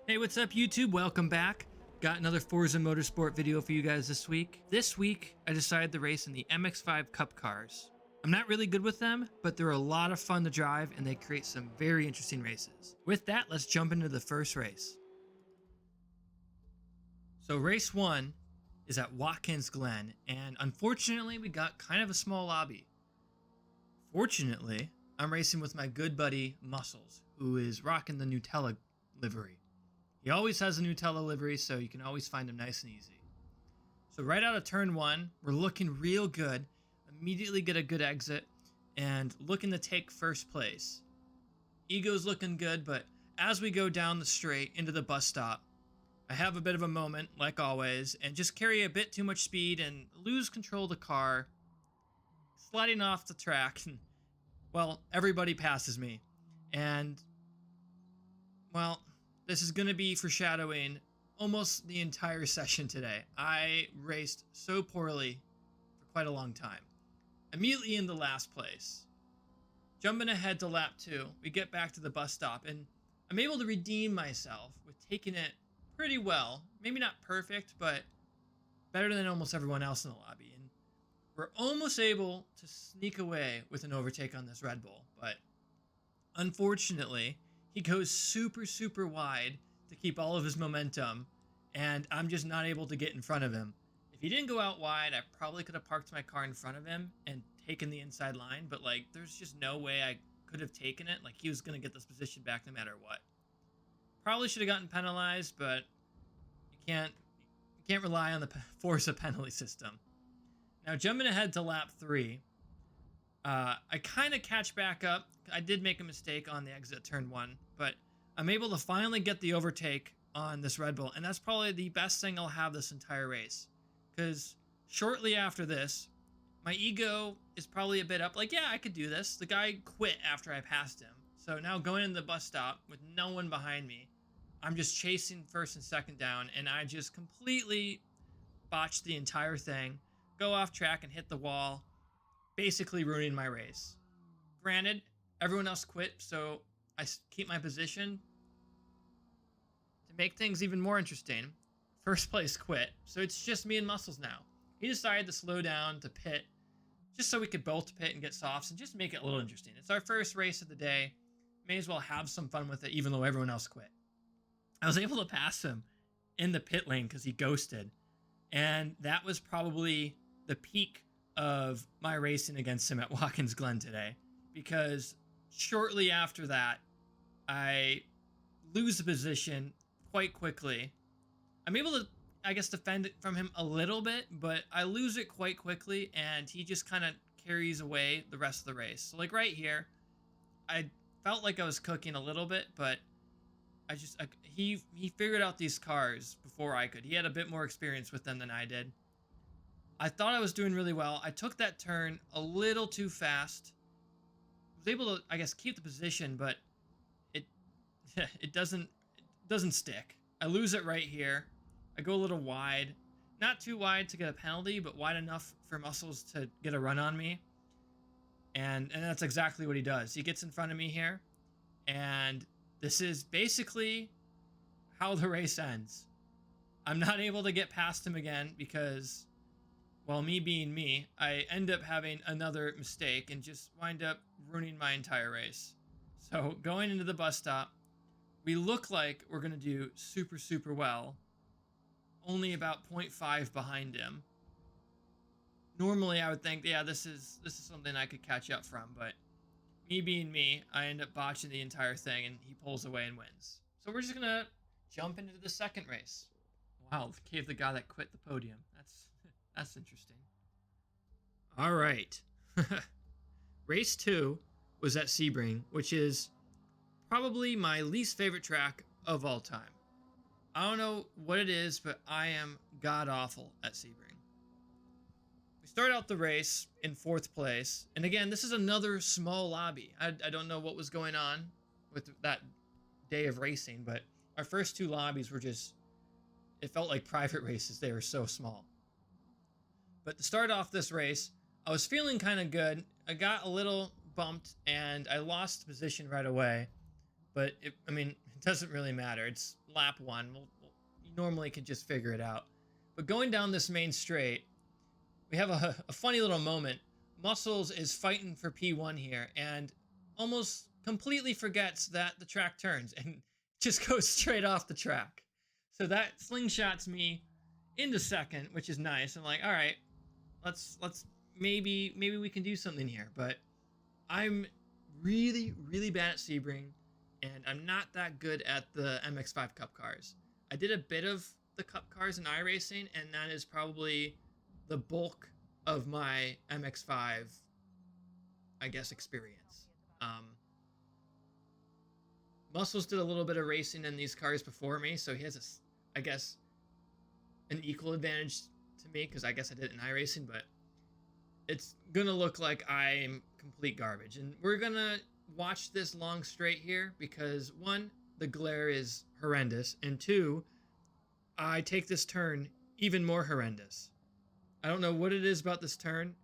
Hey, what's up YouTube? Welcome back. Got another Forza Motorsport video for you guys this week. This week, I decided to race in the MX-5 Cup cars. I'm not really good with them, but they're a lot of fun to drive and they create some very interesting races. With that, let's jump into the first race. So race 1 is at Watkins Glen, and unfortunately we got kind of a small lobby. Fortunately, I'm racing with my good buddy Muscles, who is rocking the Nutella livery. He always has a Nutella livery, so you can always find him nice and easy. So right out of turn 1, we're looking real good. Immediately get a good exit and looking to take first place. Ego's looking good, but as we go down the straight into the bus stop, I have a bit of a moment, like always, and just carry a bit too much speed and lose control of the car, sliding off the track. Well, everybody passes me, and, well, this is going to be foreshadowing almost the entire session today. I raced so poorly for quite a long time. Immediately in the last place. Jumping ahead to lap 2, we get back to the bus stop, and I'm able to redeem myself with taking it pretty well. Maybe not perfect, but better than almost everyone else in the lobby. And we're almost able to sneak away with an overtake on this Red Bull, but unfortunately, he goes super wide to keep all of his momentum, and I'm just not able to get in front of him. If he didn't go out wide, I probably could have parked my car in front of him and taken the inside line, but like there's just no way I could have taken it. Like he was going to get this position back no matter what. Probably should have gotten penalized, but you can't rely on the Forza penalty system. Now jumping ahead to lap 3, I kind of catch back up. I did make a mistake on the exit at turn 1, but I'm able to finally get the overtake on this Red Bull, and that's probably the best thing I'll have this entire race. Because shortly after this, my ego is probably a bit up. Like, yeah, I could do this. The guy quit after I passed him. So now going in the bus stop with no one behind me, I'm just chasing first and second down, and I just completely botched the entire thing, go off track and hit the wall, basically ruining my race. Granted, everyone else quit, so I keep my position. To make things even more interesting, first place quit, so it's just me and Muscles now. He decided to slow down to pit, just so we could both pit and get softs and just make it a little interesting. It's our first race of the day. May as well have some fun with it, even though everyone else quit. I was able to pass him in the pit lane because he ghosted, and that was probably the peak of my racing against him at Watkins Glen today, because shortly after that, I lose the position quite quickly. I'm able to, I guess, defend it from him a little bit, but I lose it quite quickly, and he just kind of carries away the rest of the race. So, like right here, I felt like I was cooking a little bit, but he figured out these cars before I could. He had a bit more experience with them than I did. I thought I was doing really well. I took that turn a little too fast. Was able to, I guess, keep the position, but it doesn't stick. I lose it right here. I go a little wide. Not too wide to get a penalty, but wide enough for Muscles to get a run on me. And that's exactly what he does. He gets in front of me here, and this is basically how the race ends. I'm not able to get past him again because, well, me being me, I end up having another mistake and just wind up ruining my entire race. So going into the bus stop, we look like we're going to do super well. Only about 0.5 behind him. Normally I would think, yeah, this is something I could catch up from, but me being me, I end up botching the entire thing and he pulls away and wins. So we're just going to jump into the second race. Wow, gave the guy that quit the podium. That's interesting. All right. Race 2 was at Sebring, which is probably my least favorite track of all time. I don't know what it is, but I am god-awful at Sebring. We start out the race in 4th place, and again, this is another small lobby. I don't know what was going on with that day of racing, but our first 2 lobbies were just, it felt like private races. They were so small. But to start off this race, I was feeling kind of good. I got a little bumped, and I lost position right away. But, It doesn't really matter. It's lap 1. You normally could just figure it out. But going down this main straight, we have a funny little moment. Muscles is fighting for P1 here and almost completely forgets that the track turns and just goes straight off the track. So that slingshots me into second, which is nice. I'm like, all right, let's maybe we can do something here. But I'm really, really bad at Sebring, and I'm not that good at the MX-5 Cup cars. I did a bit of the Cup cars in iRacing, and that is probably the bulk of my MX-5, I guess, experience. Muscles did a little bit of racing in these cars before me, so he has, I guess, an equal advantage to me, because I guess I did it in iRacing, but it's gonna look like I'm complete garbage. And we're gonna watch this long straight here because 1, the glare is horrendous, and 2, I take this turn even more horrendous. I don't know what it is about this turn.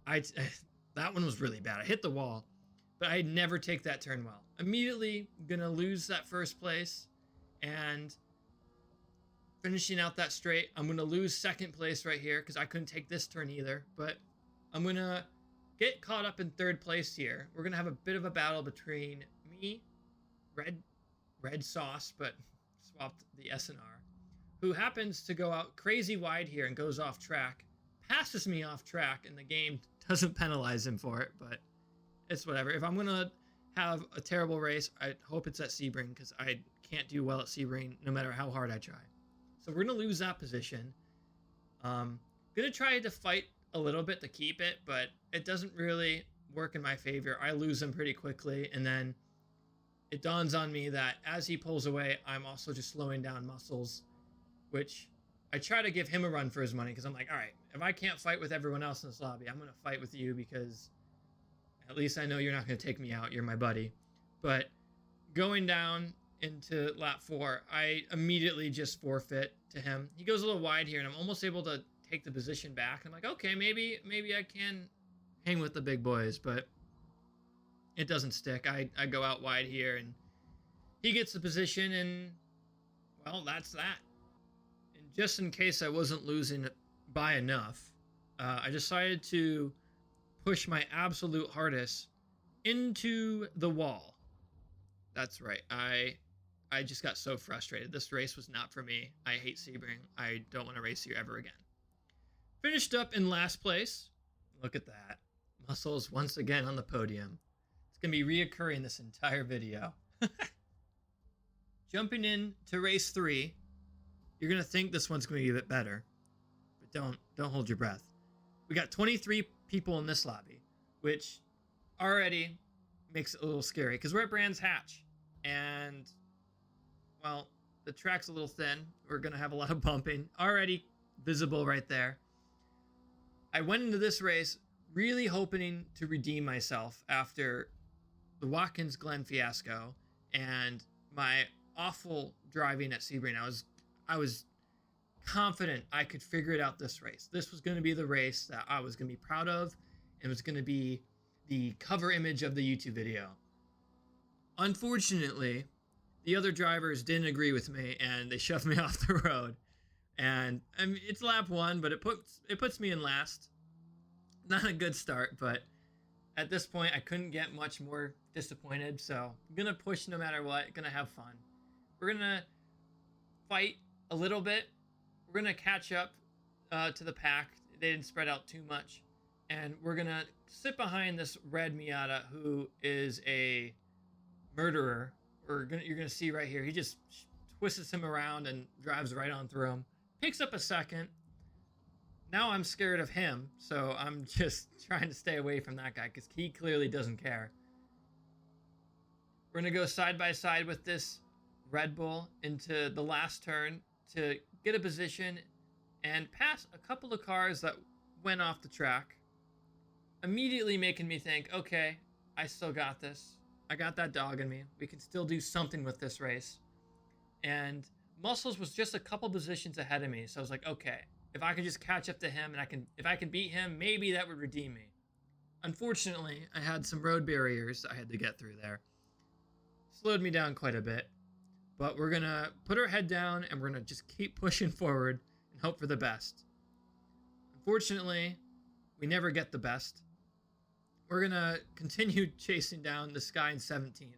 That one was really bad. I hit the wall, but I never take that turn well. Immediately gonna lose that first place, and finishing out that straight, I'm gonna lose second place right here because I couldn't take this turn either, but I'm gonna get caught up in third place here. We're gonna have a bit of a battle between me, red sauce, but swapped the S and R, who happens to go out crazy wide here and goes off track, passes me off track, and the game doesn't penalize him for it, but it's whatever. If I'm gonna have a terrible race, I hope it's at Sebring, because I can't do well at Sebring no matter how hard I try. So we're gonna lose that position. Gonna try to fight a little bit to keep it, but it doesn't really work in my favor. I lose him pretty quickly, and then it dawns on me that as he pulls away, I'm also just slowing down Muscles, which I try to give him a run for his money, because I'm like, all right, if I can't fight with everyone else in this lobby, I'm gonna fight with you, because at least I know you're not gonna take me out. You're my buddy. But going down into lap 4, I immediately just forfeit to him. He goes a little wide here, and I'm almost able to take the position back. I'm like, okay, maybe I can hang with the big boys, but it doesn't stick. I go out wide here, and he gets the position, and well, that's that. And just in case I wasn't losing by enough, I decided to push my absolute hardest into the wall. That's right. I just got so frustrated. This race was not for me. I hate Sebring. I don't want to race here ever again. Finished up in last place. Look at that. Muscles once again on the podium. It's going to be reoccurring this entire video. Jumping in to race 3. You're going to think this one's going to be a bit better, but don't hold your breath. We got 23 people in this lobby, which already makes it a little scary because we're at Brands Hatch, and well, the track's a little thin. We're going to have a lot of bumping already visible right there. I went into this race really hoping to redeem myself after the Watkins Glen fiasco and my awful driving at Sebring. I was confident I could figure it out this race. This was going to be the race that I was going to be proud of, and was going to be the cover image of the YouTube video. Unfortunately, the other drivers didn't agree with me, and they shoved me off the road. And I mean, it's lap 1, but it puts me in last. Not a good start, but at this point, I couldn't get much more disappointed. So I'm gonna push no matter what. Gonna have fun. We're gonna fight a little bit. We're gonna catch up to the pack. They didn't spread out too much, and we're gonna sit behind this red Miata, who is a murderer. You're gonna see right here. He just twists him around and drives right on through him. Picks up a second. Now I'm scared of him, so I'm just trying to stay away from that guy because he clearly doesn't care. We're gonna go side by side with this Red Bull into the last turn to get a position and pass a couple of cars that went off the track, immediately making me think, okay, I still got this. I got that dog in me. We can still do something with this race. And Muscles was just a couple positions ahead of me, so I was like, okay, if I can just catch up to him and if I can beat him, maybe that would redeem me. Unfortunately, I had some road barriers I had to get through there. Slowed me down quite a bit. but we're going to put our head down and we're going to just keep pushing forward and hope for the best. Unfortunately, we never get the best. We're going to continue chasing down this guy in 17th.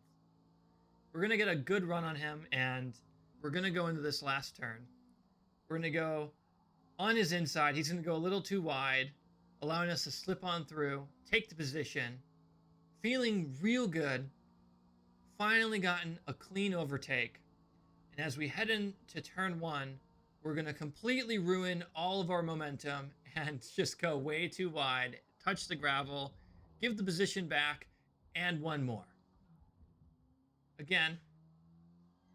We're going to get a good run on him, and we're going to go into this last turn. We're going to go on his inside. He's going to go a little too wide, allowing us to slip on through, take the position, feeling real good, finally gotten a clean overtake. And as we head into turn 1, we're going to completely ruin all of our momentum and just go way too wide, touch the gravel, give the position back, and one more. Again,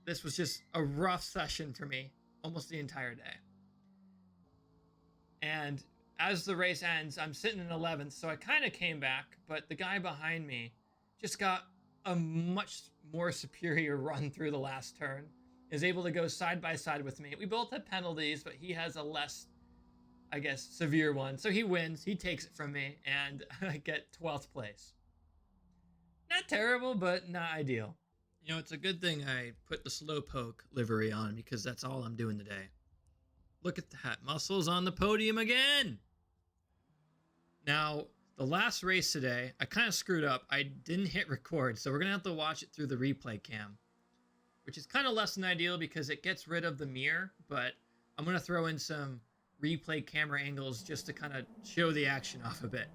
this was just a rough session for me almost the entire day. And as the race ends, I'm sitting in 11th, so I kind of came back, but the guy behind me just got a much more superior run through the last turn, is able to go side by side with me. We both have penalties, but he has a less, I guess, severe one. So he wins, he takes it from me, and I get 12th place. Not terrible, but not ideal. You know, it's a good thing I put the Slowpoke livery on, because that's all I'm doing today. Look at that, Muscles on the podium again! Now, the last race today, I kind of screwed up. I didn't hit record, so we're going to have to watch it through the replay cam, which is kind of less than ideal because it gets rid of the mirror, but I'm going to throw in some replay camera angles just to kind of show the action off a bit.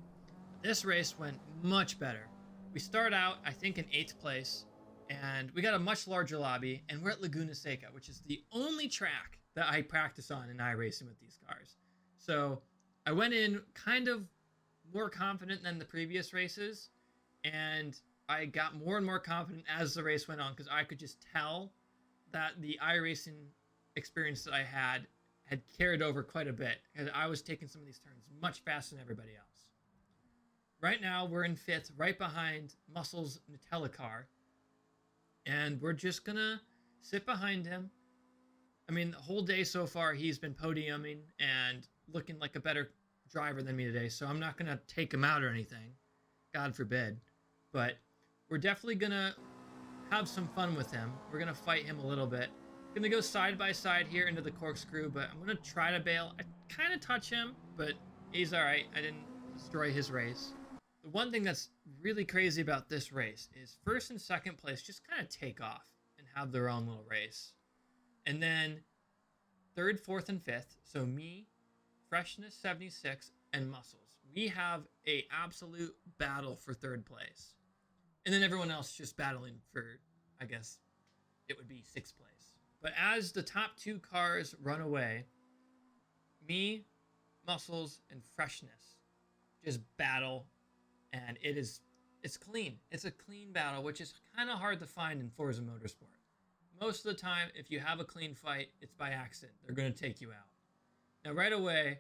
This race went much better. We start out, I think, in 8th place, and we got a much larger lobby, and we're at Laguna Seca, which is the only track that I practice on in iRacing with these cars. So I went in kind of more confident than the previous races, and I got more and more confident as the race went on because I could just tell that the iRacing experience that I had carried over quite a bit, because I was taking some of these turns much faster than everybody else. Right now, we're in 5th, right behind Muscle's Nutella car, and we're just gonna sit behind him. I mean, the whole day so far, he's been podiuming and looking like a better driver than me today, so I'm not gonna take him out or anything, God forbid, but we're definitely gonna have some fun with him. We're gonna fight him a little bit. Gonna go side by side here into the corkscrew, but I'm gonna try to bail. I kind of touch him, but he's all right. I didn't destroy his race. The one thing that's really crazy about this race is 1st and 2nd place just kind of take off and have their own little race. And then 3rd, 4th, and 5th, so me, Freshness 76, and Muscles, we have a absolute battle for 3rd place. And then everyone else just battling for, I guess, it would be 6th place. But as the top 2 cars run away, me, Muscles, and Freshness just battle, and it's clean. It's a clean battle, which is kind of hard to find in Forza Motorsport. Most of the time, if you have a clean fight, it's by accident. They're going to take you out. Now, right away,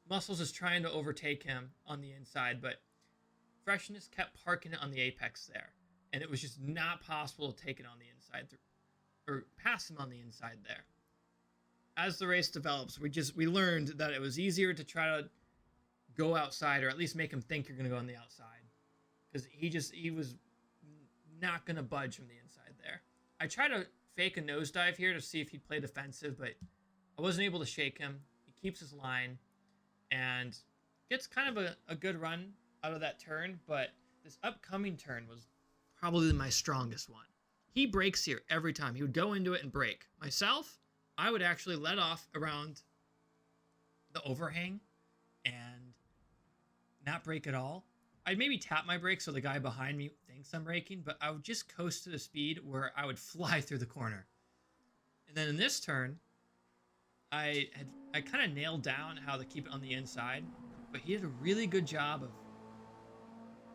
Muscles is trying to overtake him on the inside, but Freshness kept parking it on the apex there, and it was just not possible to take it on the inside or pass him on the inside there. As the race develops, we learned that it was easier to try to go outside, or at least make him think you're going to go on the outside, because he was not going to budge from the inside there. I tried to fake a nosedive here to see if he'd play defensive, but I wasn't able to shake him. He keeps his line and gets kind of a good run out of that turn, but this upcoming turn was probably my strongest one. He brakes here every time. He would go into it and brake. Myself, I would actually let off around the overhang and not brake at all. I'd maybe tap my brakes so the guy behind me thinks I'm braking, but I would just coast to the speed where I would fly through the corner. And then in this turn, I kind of nailed down how to keep it on the inside, but he did a really good job of,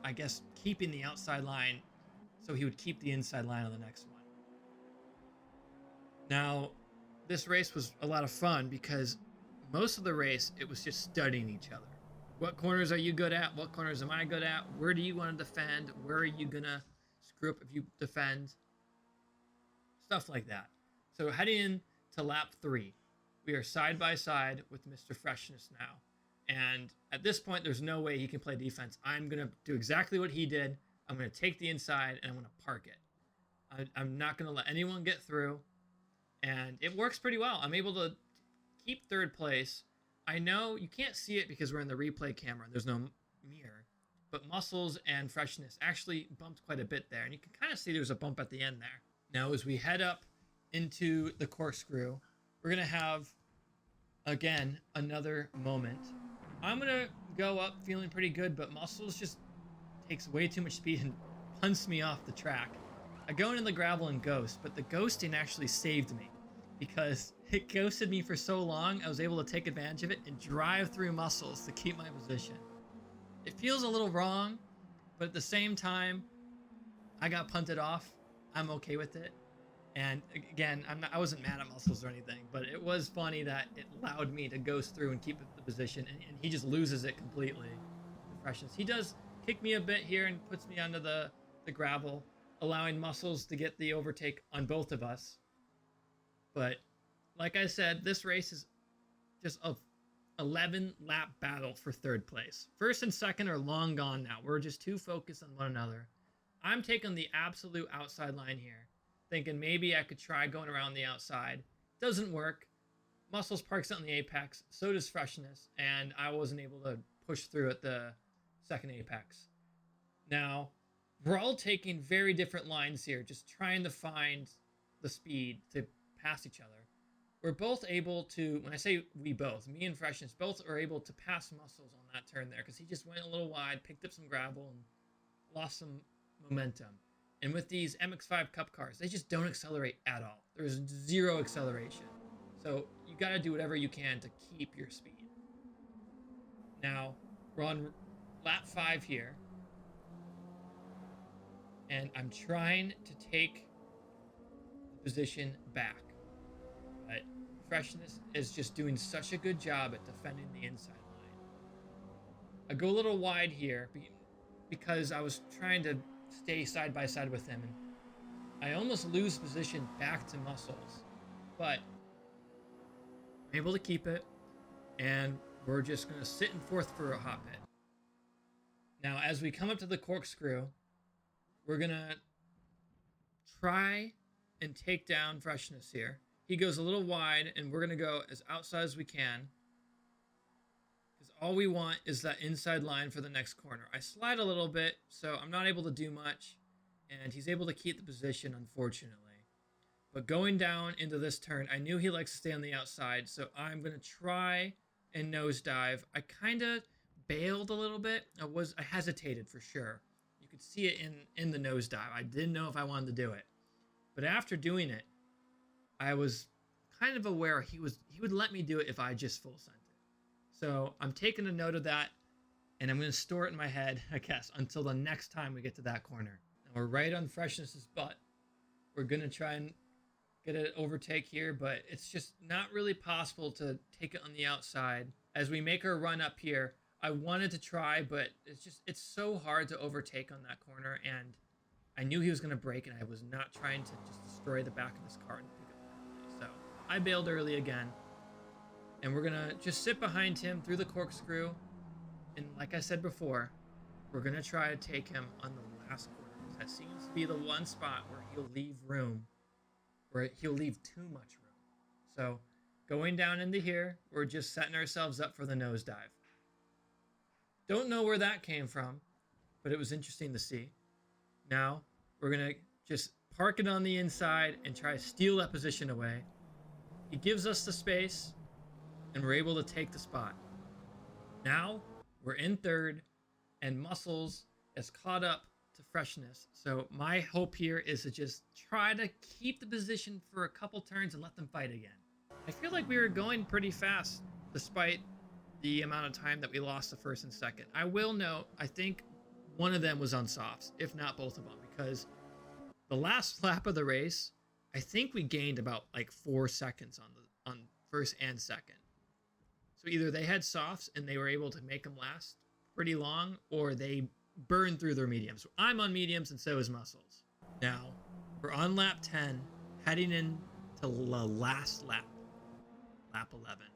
I guess, keeping the outside line so he would keep the inside line on the next one. Now, this race was a lot of fun because most of the race, it was just studying each other. What corners are you good at? What corners am I good at? Where do you want to defend? Where are you going to screw up if you defend? Stuff like that. So heading into lap 3, we are side by side with Mr. Freshness now. And at this point, there's no way he can play defense. I'm going to do exactly what he did. I'm going to take the inside and I'm going to park it. I'm not going to let anyone get through. And it works pretty well. I'm able to keep third place. I know you can't see it because we're in the replay camera. There's no mirror. But Muscles and Freshness actually bumped quite a bit there. And you can kind of see there's a bump at the end there. Now, as we head up into the corkscrew, we're going to have, again, another moment. I'm going to go up feeling pretty good, but Muscles just takes way too much speed and punts me off the track. I go into the gravel and ghost, but the ghosting actually saved me because it ghosted me for so long. I was able to take advantage of it and drive through Muscles to keep my position. It feels a little wrong, but at the same time, I got punted off. I'm okay with it. And again, I wasn't mad at Muscles or anything, but it was funny that it allowed me to ghost through and keep the position, and he just loses it completely. The Freshness. He does kick me a bit here and puts me onto the gravel, allowing Muscles to get the overtake on both of us. But like I said, this race is just a 11 lap battle for third place. First and second are long gone now. We're just too focused on one another. I'm taking the absolute outside line here, thinking maybe I could try going around the outside. Doesn't work. Muscles parks on the apex, so does Freshness, and I wasn't able to push through at the second apex. Now, we're all taking very different lines here, just trying to find the speed to pass each other. We're both able to, when I say we both, me and Freshness both are able to pass Muscles on that turn there because he just went a little wide, picked up some gravel, and lost some momentum. And with these MX-5 Cup cars, they just don't accelerate at all. There's zero acceleration. So you got to do whatever you can to keep your speed. Now, we're on lap 5 here. And I'm trying to take the position back. But Freshness is just doing such a good job at defending the inside line. I go a little wide here because I was trying to stay side by side with him. And I almost lose position back to Muscles. But I'm able to keep it. And we're just going to sit in fourth for a hot bit. Now, as we come up to the corkscrew, we're going to try and take down Freshness here. He goes a little wide, and we're going to go as outside as we can. Because all we want is that inside line for the next corner. I slide a little bit, so I'm not able to do much. And he's able to keep the position, unfortunately. But going down into this turn, I knew he likes to stay on the outside, so I'm going to try and nosedive. I kind of bailed a little bit. I hesitated for sure. You could see it in the nosedive. I didn't know if I wanted to do it. But after doing it, I was kind of aware he would let me do it if I just full sent it. So I'm taking a note of that, and I'm going to store it in my head, I guess, until the next time we get to that corner. And we're right on Freshness's butt. We're going to try and get an overtake here, but it's just not really possible to take it on the outside. As we make our run up here, I wanted to try, but it's so hard to overtake on that corner, and I knew he was going to brake, and I was not trying to just destroy the back of his car and pick up the penalty. So I bailed early again, and we're going to just sit behind him through the corkscrew, and like I said before, we're going to try to take him on the last corner, because that seems to be the one spot where he'll leave room, where he'll leave too much room. So going down into here, we're just setting ourselves up for the nosedive. Don't know where that came from, but it was interesting to see. Now, we're going to just park it on the inside and try to steal that position away. He gives us the space, and we're able to take the spot. Now, we're in third, and Muscles is caught up to Freshness. So my hope here is to just try to keep the position for a couple turns and let them fight again. I feel like we were going pretty fast, despite the amount of time that we lost the first and second. I will note, I think one of them was on softs, if not both of them, because the last lap of the race, I think we gained about like 4 seconds on first and second. So either they had softs and they were able to make them last pretty long, or they burned through their mediums. So I'm on mediums, and so is Muscles. Now, we're on lap 10, heading into the last lap, lap 11.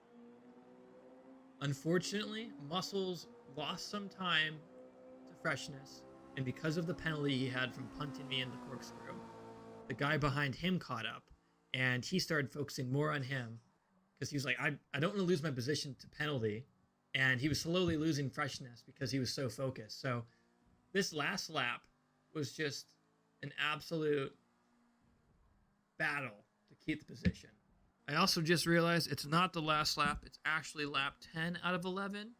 Unfortunately, Muscles lost some time to Freshness, and because of the penalty he had from punting me in the corkscrew, the guy behind him caught up, and he started focusing more on him because he was like, I don't want to lose my position to penalty. And he was slowly losing freshness because he was so focused. So this last lap was just an absolute battle to keep the position. I also just realized it's not the last lap. It's actually lap 10 out of 11.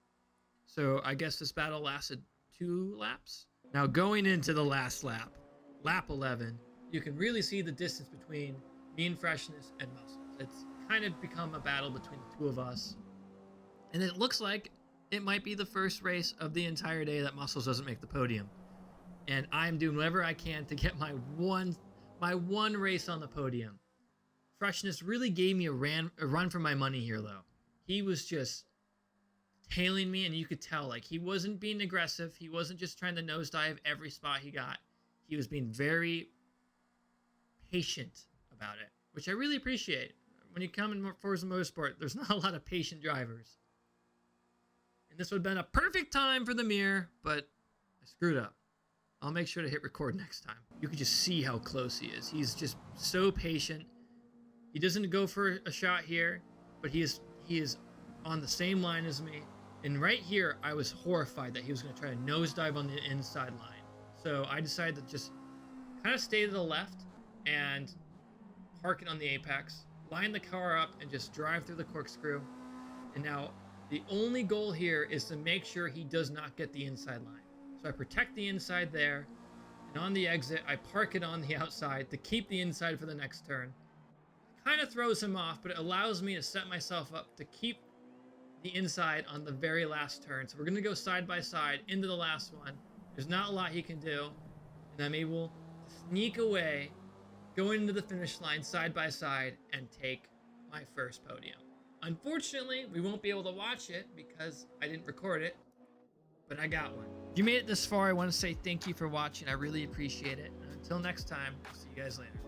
So I guess this battle lasted 2 laps. Now going into the last lap, lap 11, you can really see the distance between me and freshness and muscles. It's kind of become a battle between the two of us. And it looks like it might be the first race of the entire day that Muscles doesn't make the podium. And I'm doing whatever I can to get my one race on the podium. Freshness really gave me a run for my money here, though. He was just tailing me, and you could tell, like, he wasn't being aggressive. He wasn't just trying to nosedive every spot he got. He was being very patient about it, which I really appreciate. When you come in Forza Motorsport, there's not a lot of patient drivers. And this would have been a perfect time for the mirror, but I screwed up. I'll make sure to hit record next time. You can just see how close he is. He's just so patient. He doesn't go for a shot here, but he is on the same line as me. And right here, I was horrified that he was going to try to nosedive on the inside line. So I decided to just kind of stay to the left and park it on the apex, line the car up, and just drive through the corkscrew. And now the only goal here is to make sure he does not get the inside line. So I protect the inside there, and on the exit, I park it on the outside to keep the inside for the next turn. Kind of throws him off, but it allows me to set myself up to keep the inside on the very last turn. So we're going to go side by side into the last one. There's not a lot he can do, and I'm able to sneak away, go into the finish line side by side, and take my first podium. Unfortunately, we won't be able to watch it because I didn't record it, but I got one. If you made it this far, I want to say thank you for watching. I really appreciate it. And until next time, I'll see you guys later.